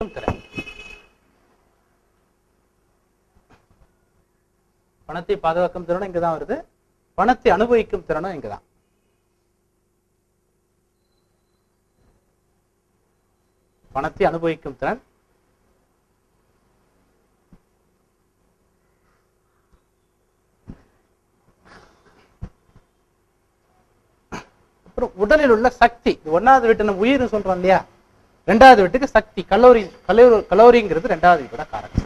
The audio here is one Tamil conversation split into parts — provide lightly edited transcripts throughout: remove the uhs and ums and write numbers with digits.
திறன். பணத்தை பாதுகாக்கும் திறனும் இங்கதான் வருது, பணத்தை அனுபவிக்கும் திறனும் இங்கதான். பணத்தை அனுபவிக்கும் திறன், அப்புறம் உடலில் உள்ள சக்தி. ஒன்னாவது வீட்டு நம்ம உயிர் சொல்றோம் இல்லையா, ரெண்டாவது வீட்டுக்கு சக்தி, கலோரிங்கிறது ரெண்டாவது வீட்டோட காரணம்.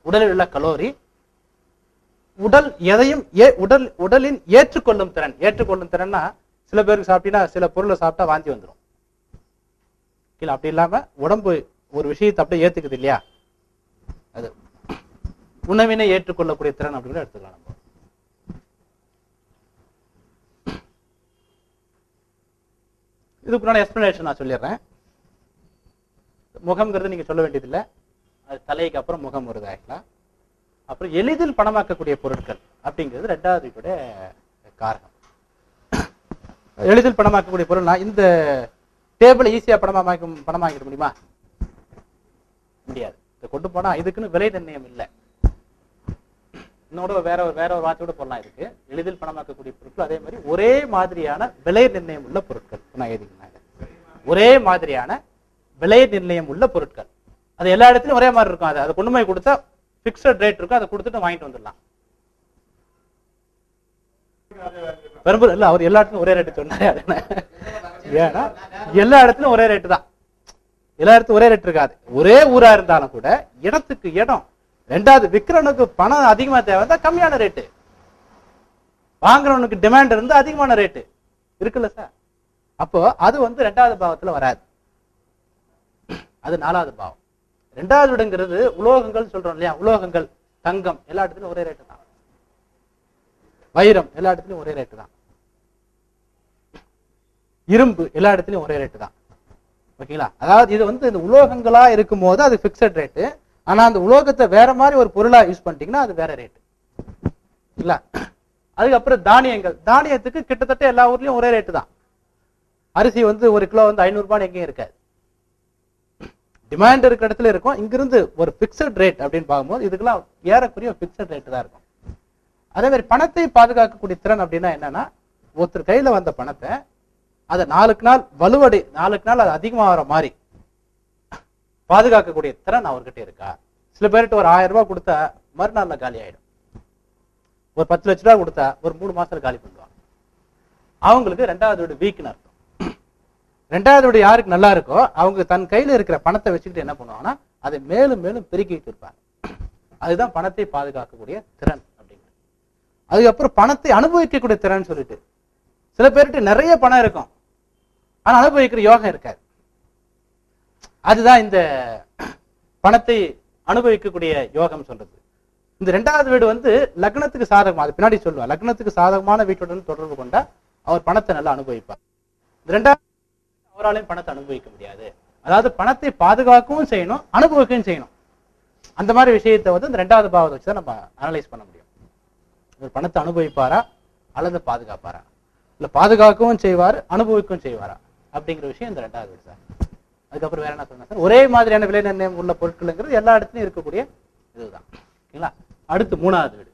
உடலில் உள்ள கலோரி, உடல் எதையும் உடலின் ஏற்றுக்கொள்ளும் திறன். ஏற்றுக்கொள்ளும் திறன்னா சில பேருக்கு சாப்பிட்டீங்கன்னா சில பொருளை சாப்பிட்டா வாந்தி வந்துடும். இல்ல அப்படி இல்லாம உடம்பு ஒரு விஷயத்தை அப்படியே ஏத்துக்குது இல்லையா, அது உணவினை ஏற்றுக்கொள்ளக்கூடிய திறன் அப்படின்னு எடுத்துக்கலாம். நம்ம இதுக்குள்ள எக்ஸ்பிளனேஷன் நான் சொல்லிடுறேன். முகம்ங்கிறது நீங்க சொல்ல வேண்டியதில்லை, அது தலைக்கு அப்புறம் முகம் வருது ஆக்சுவலா. அப்புறம் எளிதில் பணமாக்கக்கூடிய பொருட்கள் அப்படிங்கிறது ரெண்டாவது கூட காரணம். எளிதில் பணமாக்கக்கூடிய பொருள்னா இந்த டேபிளை ஈஸியா பணமாக்கிட முடியுமா? முடியாது. இதை கொண்டு போனா இதுக்குன்னு விலை நிர்ணயம் இல்லை. இன்னோட வேற ஒரு வார்த்தையோட போடலாம். இருக்கு எளிதில் பணமாக்கக்கூடிய பொருட்கள், அதே மாதிரி ஒரே மாதிரியான விலை நிர்ணயம் உள்ள பொருட்கள். நான் எழுதிக்கிறேன், ஒரே மாதிரியான விலை நிர்ணயம் உள்ள பொருட்கள். அது எல்லா இடத்துலயும் ஒரே மாதிரி இருக்கும். அதை கொண்டு போய் கொடுத்தா பிக்சட் ரேட் இருக்கும், அதை கொடுத்துட்டு வாங்கிட்டு வந்துடலாம். பெரும்பு இல்ல, அவர் எல்லா இடத்துலயும் ஒரே ரேட்டு சொன்னாரு. ஏன்னா எல்லா இடத்துலயும் ஒரே ரேட்டு தான், எல்லா இடத்துலயும் ஒரே ரேட் இருக்காது. ஒரே ஊரா இருந்தாலும் கூட இடத்துக்கு இடம். ரெண்டாவது, விற்கிறவனுக்கு பணம் அதிகமா தேவை, கம்மியான ரேட்டு. வாங்குறவனுக்கு டிமாண்ட் இருந்து அதிகமான ரேட்டு இருக்குல்ல சார். அப்போ அது ரெண்டாவது பாவத்துல வராது, அது நாலாவது பாவம். ரெண்டாவது இடங்கிறது உலோகங்கள் சொல்றோம் இல்லையா, உலோகங்கள், தங்கம் எல்லா இடத்துலயும் ஒரே ரேட்டு தான், வைரம் எல்லா இடத்துலயும் ஒரே ரேட்டு தான், இரும்பு எல்லா இடத்துலயும் ஒரே ரேட்டு தான். ஓகேங்களா? அதாவது இது இந்த உலோகங்களா இருக்கும் போது அது பிக்சட் ரேட்டு. ஆனா அந்த உலோகத்தை வேற மாதிரி ஒரு பொருளா யூஸ் பண்ணிட்டீங்கன்னா அது வேற ரேட்டு இல்ல. அதுக்கப்புறம் தானியங்கள், தானியத்துக்கு கிட்டத்தட்ட எல்லா ஊர்லயும் ஒரே ரேட்டு தான். அரிசி ஒரு கிலோ 500 ரூபாய் எங்கேயும் இருக்காது, டிமாண்ட் இருக்கிற இடத்துல இருக்கும். இங்கிருந்து ஒரு பிக்சட் ரேட் அப்படின்னு பார்க்கும்போது இதுக்கெல்லாம் ஏறக்குரிய பிக்சட் ரேட்டு தான் இருக்கும். அதே மாதிரி பணத்தை பாதுகாக்கக்கூடிய திறன் அப்படின்னா என்னன்னா, ஒருத்தர் கையில வந்த பணத்தை அதை நாளுக்கு நாள் அது அதிகமாகிற மாதிரி பாதுகாக்கக்கூடிய திறன் அவர்கிட்ட இருக்கா? சில பேர்கிட்ட ஒரு 1000 ரூபாய் கொடுத்தா மறுநாள்ல காலி ஆயிடும். ஒரு 10 லட்ச ரூபாய் கொடுத்தா ஒரு 3 மாசத்துல காலி பண்ணுவாங்க. அவங்களுக்கு ரெண்டாவது வீடு வீக்னு அர்த்தம். ரெண்டாவது வீடு யாருக்கு நல்லா இருக்கோ அவங்க தன் கையில இருக்கிற பணத்தை வச்சுக்கிட்டு என்ன பண்ணுவாங்கன்னா அதை மேலும் மேலும் பெருக்கிட்டு இருப்பாங்க. அதுதான் பணத்தை பாதுகாக்கக்கூடிய திறன் அப்படிங்கிறது. அதுக்கப்புறம் பணத்தை அனுபவிக்கக்கூடிய திறன் சொல்லிட்டு, சில பேர்கிட்ட நிறைய பணம் இருக்கும் ஆனா அனுபவிக்கிற யோகம் இருக்காது. அதுதான் இந்த பணத்தை அனுபவிக்கக்கூடிய யோகம் சொல்றது. இந்த ரெண்டாவது வீடு லக்னத்துக்கு சாதகமா, அது பின்னாடி சொல்லுவா, லக்னத்துக்கு சாதகமான வீட்டுடன் தொடர்பு கொண்டா அவர் பணத்தை நல்லா அனுபவிப்பார். இந்த ரெண்டாவது அவராலையும் பணத்தை அனுபவிக்க முடியாது. அதாவது பணத்தை பாதுகாக்கவும் செய்யணும், அனுபவிக்கவும் செய்யணும். அந்த மாதிரி விஷயத்தை இந்த ரெண்டாவது பாவத்தை வச்சுதான் நம்ம அனலைஸ் பண்ண முடியும். ஒரு பணத்தை அனுபவிப்பாரா அல்லது பாதுகாப்பாரா, இல்ல பாதுகாக்கவும் செய்வாரு அனுபவிக்கவும் செய்வாரா அப்படிங்கிற விஷயம் இந்த ரெண்டாவது வீடு சார். அதுக்கப்புறம் வேற என்ன சொன்னா சார், ஒரே மாதிரியான விலை நிர்ணயம் உள்ள பொருட்கள்ங்கிறது எல்லா இடத்துலயும் இருக்கக்கூடிய இதுதான். ஓகேங்களா? அடுத்து மூணாவது வீடு.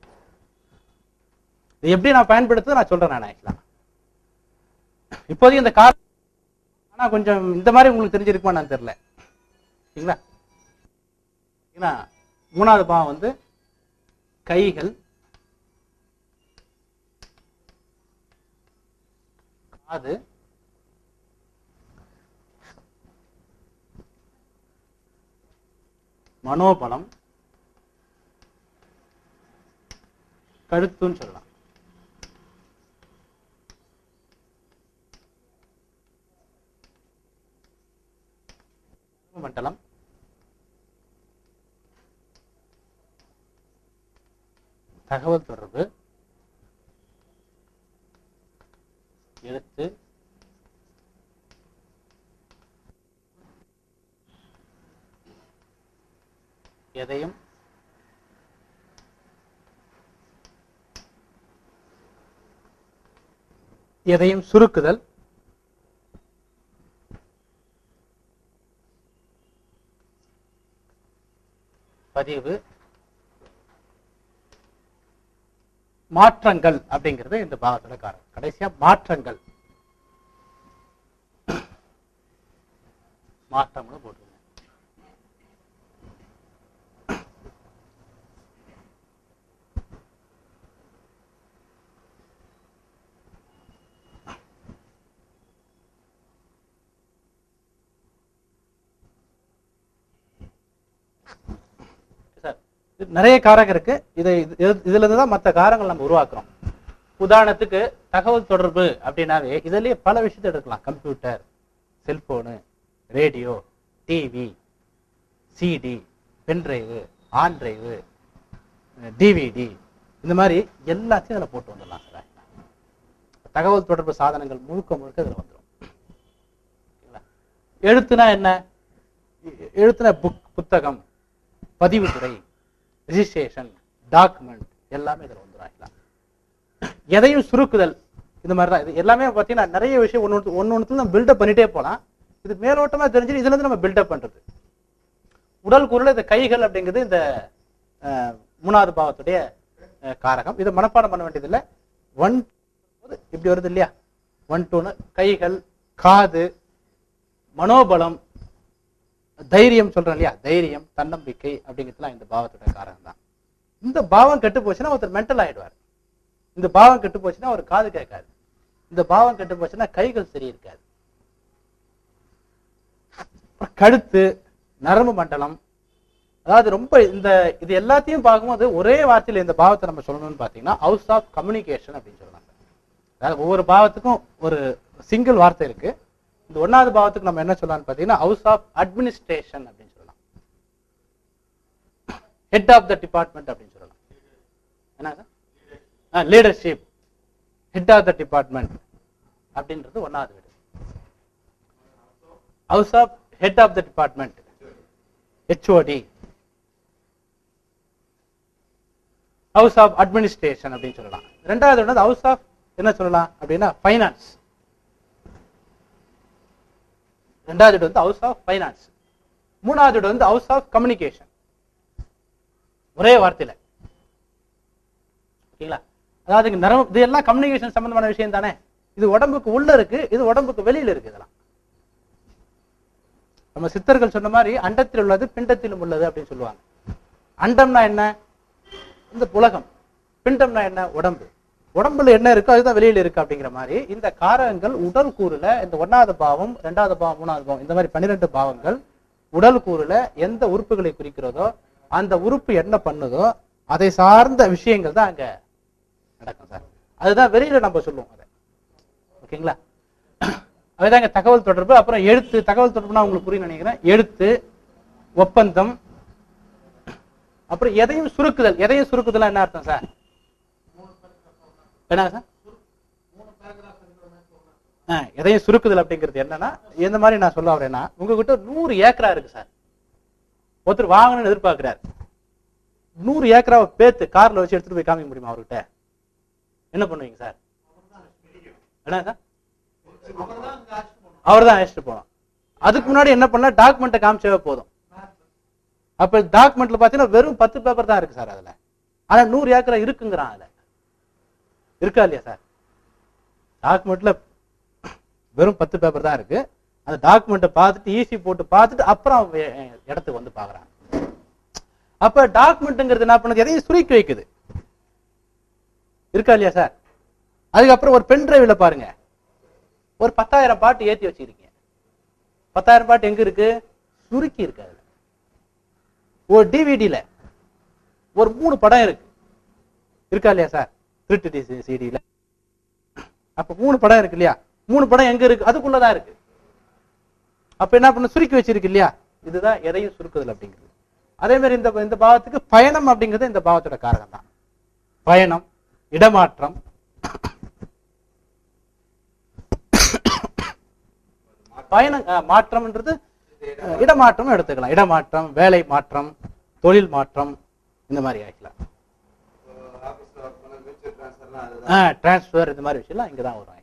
இது எப்படி நான் பயன்படுத்த நான் சொல்றேன். நான் ஆக்சுவலா இப்போதைக்கு இந்த கார் ஆனா கொஞ்சம் இந்த மாதிரி உங்களுக்கு தெரிஞ்சிருக்குமா நான் தெரியல. சரிங்களா? ஏன்னா மூணாவது பாவம் கைகள், காது, மனோபலம், கழுத்துன்னு சொல்லலாம். மண்டலம், தகவல் தொடர்பு, எழுத்து, எதையும் சுருக்குதல், பதிவு, மாற்றங்கள் அப்படிங்கிறது இந்த பாவத்தோட காரணம். கடைசியா மாற்றங்கள், மாற்றம்னு போட்டுருங்க. நிறைய காரகம் இருக்கு. இதுல இருந்து தான் மற்ற காரங்கள் நம்ம உருவாக்குறோம். உதாரணத்துக்கு தகவல் தொடர்பு அப்படின்னாவே இதுலயே பல விஷயத்தை எடுக்கலாம். Computer, cellphone, radio, TV, CD, pendrive, ஆன் டிரைவு, டிவிடி, இந்த மாதிரி எல்லாத்தையும் அதில் போட்டு வந்துடலாம் சார். தகவல் தொடர்பு சாதனங்கள் முழுக்க முழுக்க இதில் வந்துடும். எழுத்துனா என்ன? எழுத்துனா புத்தகம், பதிவுத்துறை, ரிஜிஸ்ட்ரேஷன், டாக்குமெண்ட் எல்லாமே இதில் வந்துடும். எதையும் சுருக்குதல், இந்த மாதிரி தான். இது எல்லாமே பார்த்தீங்கன்னா நிறைய விஷயம் ஒன்று நம்ம பில்டப் பண்ணிட்டே போகலாம். இது மேலோட்டமாக தெரிஞ்சு இதுல இருந்து நம்ம பில்டப் பண்றது. உடல் கூறுல இந்த கைகள் அப்படிங்கிறது இந்த மூணாவது பாவத்துடைய காரகம். இதை மனப்பாடம் பண்ண வேண்டியதில்லை. 1 இப்படி வருது இல்லையா, 1 2 கைகள், காது, மனோபலம், தைரியம் சொல்றேன் இல்லையா, தைரியம், தன்னம்பிக்கை அப்படிங்கிறதுலாம் இந்த பாவத்துடைய காரகம் தான். இந்த பாவம் கெட்டு போச்சுன்னா ஒருத்தர் மென்டல் ஆயிடுவார். இந்த பாவம் கெட்டு போச்சுன்னா ஒரு காது கேட்காது. இந்த பாவம் கெட்டு போச்சுன்னா கைகள் சரி இருக்காது. கழுத்து, நரம்பு மண்டலம், அதாவது ரொம்ப இது எல்லாத்தையும் பார்க்கும்போது ஒரே வார்த்தையில இந்த பாவத்தை நம்ம சொல்லணும்னு பாத்தீங்கன்னா ஹவுஸ் ஆஃப் கம்யூனிகேஷன் அப்படின்னு சொல்லலாம். அதாவது ஒவ்வொரு பாவத்துக்கும் ஒரு சிங்கிள் வார்த்தை இருக்கு. இந்த 1வது பாவத்துக்கு நம்ம என்ன சொல்லலாம்னு பாத்தீங்கன்னா ஹவுஸ் ஆஃப் அட்மினிஸ்ட்ரேஷன் அப்படின்னு சொல்லலாம். ஹெட் ஆஃப் த டிபார்ட்மெண்ட் அப்படின்னு சொல்லலாம். என்ன leadership, head of the department அப்படின்றது 1வது வீடு. House of head of the department, HOD, house of administration அப்படின்னு சொல்லலாம். 2வது வந்து ஹவுஸ் ஆஃப் என்ன சொல்லலாம் அப்படின்னா ஃபைனான்ஸ். 2வது வந்து ஹவுஸ் ஆஃப் ஃபைனான்ஸ். 3வது வந்து ஹவுஸ் ஆஃப் கம்யூனிகேஷன். ஒரே வார்த்தையில. ஓகேங்களா? அதாவது இது எல்லாம் கம்யூனிகேஷன் சம்பந்தமான விஷயம் தானே. இது உடம்புக்கு உள்ள இருக்கு, இது உடம்புக்கு வெளியில இருக்கு. இதெல்லாம் நம்ம சித்தர்கள் சொன்ன மாதிரி அண்டத்தில் உள்ளது பிண்டத்திலும் உள்ளது அப்படின்னு சொல்லுவாங்க. அண்டம்னா என்ன? இந்த உலகம். பிண்டம்னா என்ன? உடம்பு. உடம்புல என்ன இருக்கோ அதுதான் வெளியில இருக்கு அப்படிங்கிற மாதிரி இந்த காரகங்கள் உடல் கூறுல இந்த 1வது பாவம், 2வது பாவம், 3வது பாவம், இந்த மாதிரி 12 பாவங்கள் உடல் கூறுல எந்த உறுப்புகளை குறிக்கிறதோ அந்த உறுப்பு என்ன பண்ணுதோ அதை சார்ந்த விஷயங்கள் தான் அங்க நடக்கும் சார். அதுதான் வெளியில நம்ம சொல்லுவோம் அதை. ஓகேங்களா? அதுதாங்க தகவல் தொடர்பு. அப்புறம் எழுத்து. தகவல் தொடர்புனா உங்களுக்கு புரியும் நினைக்கிறேன். எழுத்து, ஒப்பந்தம், அப்புறம் எதையும் சுருக்குதல். எதையும் சுருக்குதல் என்ன அர்த்தம் சார்? என்ன சார்? எதையும் சுருக்குதல் அப்படிங்கிறது என்னன்னா, எந்த மாதிரி நான் சொல்ல வரேன்னா, உங்ககிட்ட 100 ஏக்கரா இருக்கு சார். ஒருத்தர் வாங்கணும்னு எதிர்பார்க்கிறார். 100 ஏக்கராவை பேத்து கார்ல வச்சு எடுத்துட்டு போய் காமிக்க முடியுமா அவர்கிட்ட? என்ன பண்ணுவீங்க சார்? என்ன சார்? அவர் தான் அழைச்சிட்டு போனோம். அதுக்கு முன்னாடி என்ன பண்ண, டாக்குமெண்ட்டை காமிச்சவே போதும். அப்ப டாக்குமெண்ட்ல பாத்தீங்கன்னா வெறும் 10 பேப்பர் தான் இருக்கு சார் அதுல. ஆனா 100 ஏக்கரா இருக்குங்கிறான். அதுல இருக்கா இல்லையா சார்? டாக்குமெண்ட்ல வெறும் 10 பேப்பர் தான் இருக்கு. அந்த டாக்குமெண்ட்டை பார்த்துட்டு ஈசி போட்டு பார்த்துட்டு அப்புறம் இடத்துக்கு வந்து பாக்குறாங்க. அப்ப டாக்குமெண்ட்ங்கிறது என்ன பண்ணுது? எதையும் சுருக்கி வைக்குது. இருக்கா இல்லையா சார்? அதுக்கப்புறம் ஒரு பென் டிரைவ்ல பாருங்க, ஒரு 10,000 பாட்டு ஏத்தி வச்சிருக்கீங்க. 10,000 பாட்டு எங்க இருக்கு? சுருக்கி இருக்கு. அதுல ஒரு டிவிடியில ஒரு 3 படம் இருக்கு. இருக்கா இல்லையா சார்? திருட்டு சிடியில அப்ப 3 படம் இருக்கு இல்லையா? 3 படம் எங்க இருக்கு? அதுக்குள்ளதான் இருக்கு. அப்ப என்ன பண்ண? சுருக்கி வச்சிருக்கு இல்லையா? இதுதான் எதையும் சுருக்குதல் அப்படிங்கிறது. அதே மாதிரி இந்த பாவத்துக்கு பயணம் அப்படிங்கிறது இந்த பாவத்தோட காரகம் தான். பயணம், இடமாற்றம், பயணம், மாற்றம்ன்றது இடமாற்றம் எடுத்துக்கலாம். இடமாற்றம், வேலை மாற்றம், தொழில் மாற்றம், இந்த மாதிரி ஆகிக்கலாம். டிரான்ஸ்பர், இந்த மாதிரி விஷயம் இங்கதான் வரும்.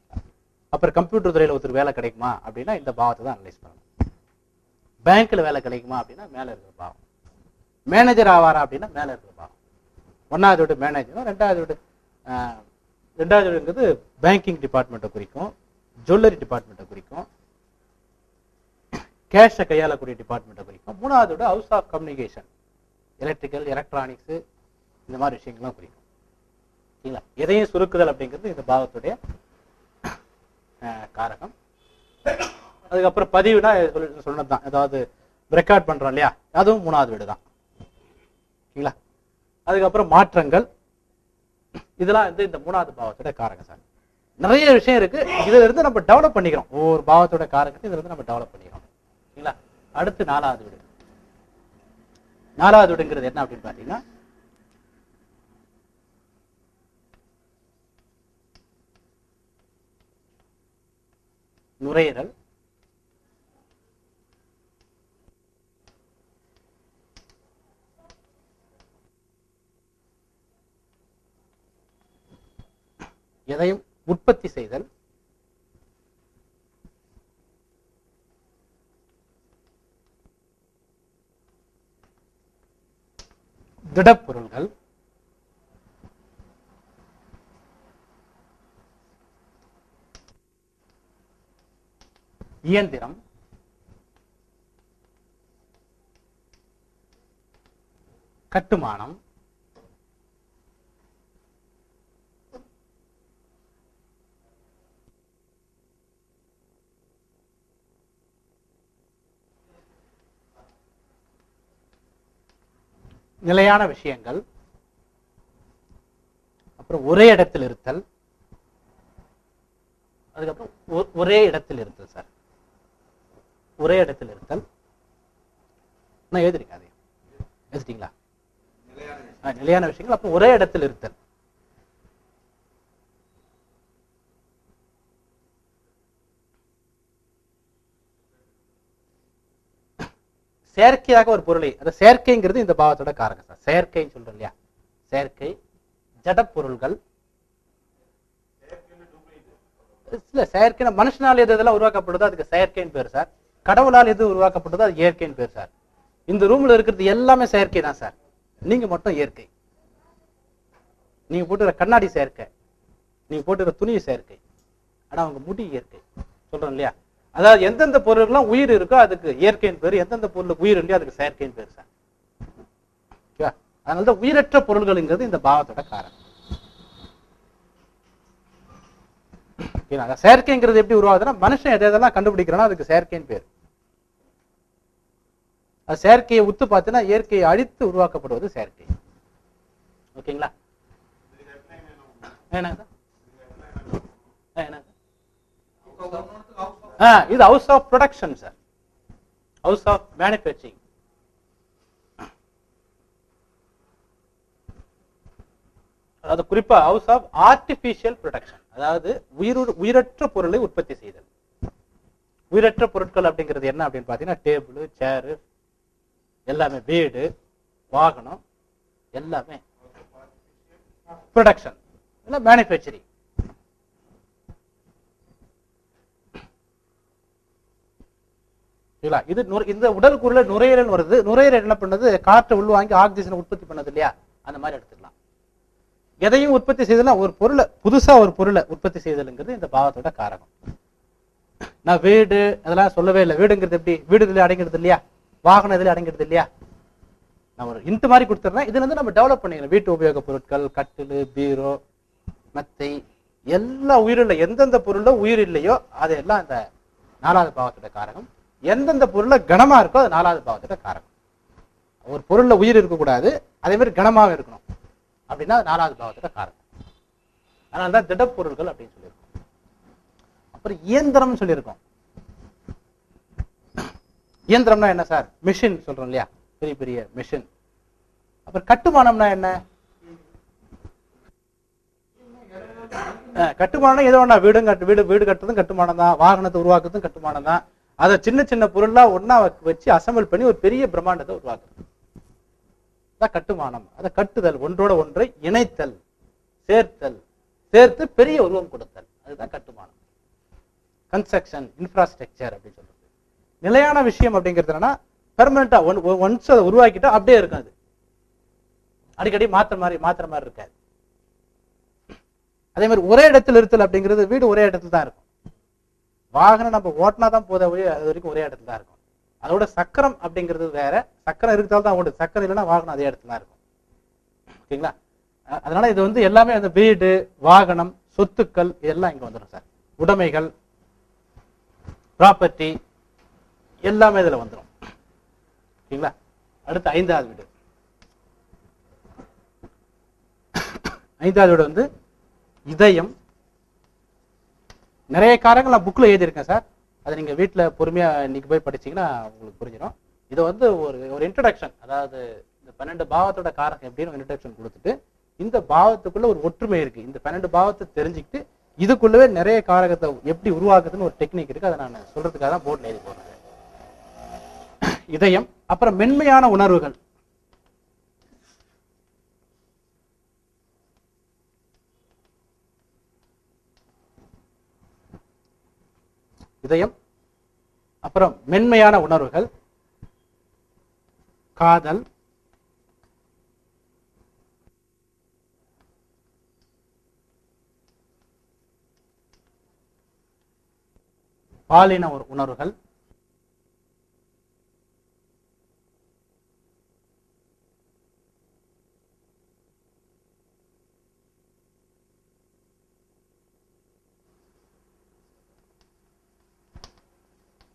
அப்புறம் கம்ப்யூட்டர் துறையில ஒருத்தர் வேலை கிடைக்குமா அப்படின்னா இந்த பாவத்தை தான் அனலைஸ் பண்ணணும். பேங்க்ல வேலை கிடைக்குமா அப்படின்னா மேல இருக்கிற பாவம். மேனேஜர் ஆவாரா அப்படின்னா மேல இருக்கிற பாவம். ஒன்னாவது வீடு மேனேஜரும், ரெண்டாவது வீடுங்கிறது பேங்கிங் டிபார்ட்மெண்ட்டை குறிக்கும், ஜுவல்லரி டிபார்ட்மெண்ட்டை குறிக்கும், கேஷை கையாளக்கூடிய டிபார்ட்மெண்ட்டை குறிக்கும். மூணாவது வீடு house of communication, electrical, electronics, இந்த மாதிரி விஷயங்கள்லாம் குறிக்கும். சரிங்களா? எதையும் சுருக்குதல் அப்படிங்கிறது இந்த பாவத்துடைய காரகம். அதுக்கப்புறம் பதிவுனா சொன்னதுதான், ஏதாவது ரெக்கார்ட் பண்றோம் இல்லையா, அதுவும் மூணாவது வீடு தான். சரிங்களா? அதுக்கப்புறம் மாற்றங்கள், இதெல்லாம் வந்து இந்த மூணாவது பாவத்தோட காரகம் சார். நிறைய விஷயம் இருக்கு, இதுல இருந்து நம்ம டெவலப் பண்ணிக்கிறோம். ஒவ்வொரு பாவத்தோட காரகத்தை இதுல இருந்து நம்ம டெவலப் பண்ணிக்கிறோம். சரிங்களா? அடுத்து நாலாவது வீடு. நாலாவது வீடுங்கிறது என்ன அப்படின்னு பாத்தீங்கன்னா, நுரையீரல், எதையும் உற்பத்தி செய்தல், திடப்பொருள்கள், இயந்திரம், கட்டுமானம், நிலையான விஷயங்கள், அப்புறம் ஒரே இடத்தில் இருத்தல், அதுக்கப்புறம் ஒரே இடத்தில் இருத்தல் சார். ஒரே இடத்தில் இருத்தல் நான் எழுதிருக்கேன், அதையும் எழுதிட்டீங்களா? நிலையான விஷயங்கள், அப்புறம் ஒரே இடத்தில் இருத்தல். செயற்கையாக ஒரு பொருளை, அந்த செயற்கைங்கிறது இந்த பாவத்தோட காரகம் சார். செயற்கைன்னு சொல்றோம் இல்லையா, செயற்கை, ஜடப்பொருள்கள். இல்ல, செயற்கை மனுஷனால் எது இதெல்லாம் உருவாக்கப்படுதோ அதுக்கு செயற்கைன்னு பேர் சார். கடவுளால் எது உருவாக்கப்படுதோ அது இயற்கைன்னு பேர் சார். இந்த ரூம்ல இருக்கிறது எல்லாமே செயற்கை தான் சார். நீங்க மட்டும் இயற்கை. நீங்க போட்டுக்கிற கண்ணாடி செயற்கை, நீங்க போட்டுக்கிற துணி செயற்கை, ஆனா அவங்க முடி இயற்கை. சொல்றோம் இல்லையா? அதாவது எந்தெந்த பொருள்லாம் உயிர் இருக்கோ அதுக்கு இயற்கையின் பேர், எந்தெந்த பொருளுக்கு உயிர் இல்லையோ அதுக்கு செயற்கையின் பேர் சார். ஓகேவா? அதனாலதான் உயிரற்ற பொருள்கள்ங்கிறது இந்த பாவத்தோட காரணம். செயற்கைங்கிறது எப்படி உருவாகுதுன்னா, மனுஷன் எதெல்லாம் கண்டுபிடிக்கிறானோ அதுக்கு செயற்கையின் பேர். அது செயற்கையை உத்து பார்த்தீங்கன்னா இயற்கையை அழித்து உருவாக்கப்படுவது செயற்கை. ஓகேங்களா? இது house of production sir, house of manufacturing. அதாவது குறிப்பா ஹவுஸ் ஆஃப் ஆர்டிபிஷியல் ப்ரொடக்ஷன், அதாவது உயிரற்ற பொருளை உற்பத்தி செய்தல். உயிரற்ற பொருட்கள் அப்படிங்கிறது என்ன அப்படின்னு பாத்தீங்கன்னா, டேபிள், சேரு, எல்லாமே, வீடு, வாகனம், எல்லாமே ப்ரொடக்ஷன் இல்ல மேனுஃபேக்சரிங். இது இந்த உடல் கூறுல நுரையீரல் வருது. நுரையீரல் என்ன பண்ணது, காற்றை உள்வாங்கி ஆக்சிஜனை உற்பத்தி பண்ணது இல்லையா, அந்த மாதிரி எடுத்துக்கலாம். எதையும் உற்பத்தி செய்தல், ஒரு பொருளை புதுசா ஒரு பொருளை உற்பத்தி செய்தல்ங்கிறது இந்த பாவத்தோட காரகம். நான் வீடு அதெல்லாம் சொல்லவே இல்லை. வீடுங்கிறது எப்படி, வீடு இதுல அடங்கிறது இல்லையா, வாகனம் இதுல அடங்கிறது இல்லையா. நான் ஒரு இன்ட் மாதிரி கொடுத்துறேன். இதுல இருந்து நம்ம டெவலப் பண்ணிக்கலாம். வீட்டு உபயோக பொருட்கள், கட்டிலு, பீரோ, மெத்தை, எல்லா உயிரில்லை, எந்தெந்த பொருள்ல உயிர் இல்லையோ அதெல்லாம் இந்த நாலாவது பாவத்தோட காரகம். எந்தெந்த பொருள்ல கனமா இருக்கோ அது நாலாவது பாவத்தோட காரகம். ஒரு பொருள்ல உயிர் இருக்கக்கூடாது, அதே மாதிரி கனமாக இருக்கணும் அப்படின்னா நாலாவது பாவத்தோட காரகம். அதனால்தான் திடப்பொருள்கள் அப்படின்னு சொல்லியிருக்கோம். அப்புறம் இயந்திரம் சொல்லியிருக்கோம். இயந்திரம்னா என்ன சார், மிஷின் சொல்றோம் இல்லையா, பெரிய பெரிய மிஷின். அப்புறம் கட்டுமானம்னா என்ன, கட்டுமானம் ஏதோ ஒண்ணா, வீடு கட்டுறதும் கட்டுமானம் தான், வாகனத்தை உருவாக்குறதும் கட்டுமானம் தான். அதை சின்ன சின்ன பொருளா ஒன்னா வச்சு அசம்பிள் பண்ணி ஒரு பெரிய பிரம்மாண்டத்தை உருவாக்குறது கட்டுமானம். அதை கட்டுதல், ஒன்றோட ஒன்றை இணைத்தல், சேர்த்து பெரிய உருவம் கொடுத்தல், அதுதான் கட்டுமானம். கன்ஸ்ட்ரக்ஷன், இன்ஃப்ராஸ்ட்ரக்சர் அப்படின்னு சொல்றது. நிலையான விஷயம் அப்படிங்கிறது என்னன்னா, பெர்மனண்டா ஒன்ஸ் அதை உருவாக்கிட்டா அப்படியே இருக்கும். அது அடிக்கடி மாத்துற மாதிரி இருக்காது. அதே மாதிரி ஒரே இடத்துல இருத்தல் அப்படிங்கிறது வீடு ஒரே இடத்துல தான் இருக்கும். வாகனம் நம்ம ஓட்டினா தான் போத வழி அது வரைக்கும் ஒரே இடத்துல தான் இருக்கும். அதோட சக்கரம் அப்படிங்கிறது வேற. சக்கரம் இருக்கிறதால தான் ஓடுது. சக்கரம் இல்லைன்னா வாகனம் அதே இடத்துல தான் இருக்கும். ஓகேங்களா? அதனால இது வந்து எல்லாமே அந்த வீடு, வாகனம், சொத்துக்கள் இதெல்லாம் இங்க வந்துடும் சார். உடைமைகள், ப்ராப்பர்ட்டி எல்லாமே இதுல வந்துடும். ஓகேங்களா? அடுத்து 5வது வீடு. 5வது வீடு வந்து இதயம். நிறைய காரங்கள் நான் புக்ல எழுதியிருக்கேன் சார். அதை நீங்க வீட்டுல பொறுமையா இன்னைக்கு போய் படிச்சீங்கன்னா உங்களுக்கு புரிஞ்சிடும். இது வந்து ஒரு இன்ட்ரடக்ஷன், அதாவது இந்த 12 பாவத்தோட காரகம் எப்படின்னு இன்ட்ரடக்ஷன் கொடுத்துட்டு, இந்த பாவத்துக்குள்ள ஒரு ஒற்றுமை இருக்கு, இந்த 12 பாவத்தை தெரிஞ்சுக்கிட்டு இதுக்குள்ளவே நிறைய காரகத்தை எப்படி உருவாக்குதுன்னு ஒரு டெக்னிக் இருக்கு. அதை நான் சொல்றதுக்காக தான் போர்ட்ல எழுதி போடுறேன். இதயம். அப்புறம் மென்மையான உணர்வுகள். இதயம், அப்புறம் மென்மையான உணர்வுகள், காதல், பாலின உணர்வுகள்,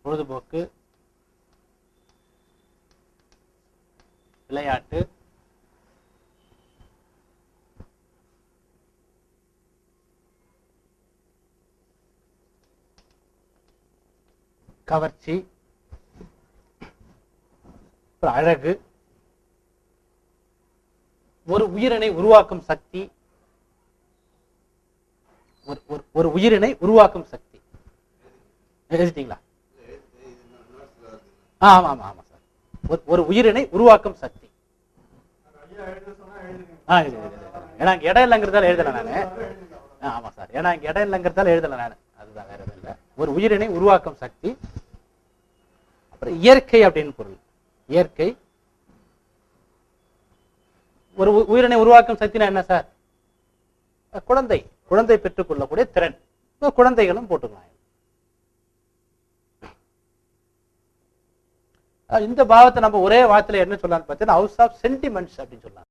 பொழுதுபோக்கு, விளையாட்டு, கவர்ச்சி, அழகு, ஒரு உயிரினை உருவாக்கும் சக்தி. ஒரு உயிரினை உருவாக்கும் சக்தி எழுதிட்டீங்களா? ஆமா ஆமா ஆமா சார். ஒரு உயிரினை உருவாக்கும் சக்தி. ஏன்னா இங்க இடம் இல்லைங்கிறதால எழுதல நானு. ஆமா சார், ஏன்னா இங்க இடம் இல்லைங்கிறதால எழுதல நானு. அதுதான், வேற எதுவும் இல்லை. ஒரு உயிரினை உருவாக்கும் சக்தி. அப்புறம் இயற்கை அப்படின்னு பொருள். இயற்கை. ஒரு உயிரினை உருவாக்கும் சக்தினா என்ன சார்? குழந்தை பெற்றுக் கொள்ளக்கூடிய திறன். குழந்தைகளும் போட்டுக்கலாம். இந்த பாவத்தை நம்ம ஒரே வார்த்தையில என்ன சொல்லலாம்னு பார்த்தீங்கன்னா ஹவுஸ் ஆஃப் சென்டிமெண்ட்ஸ் அப்படின்னு சொல்லலாம்.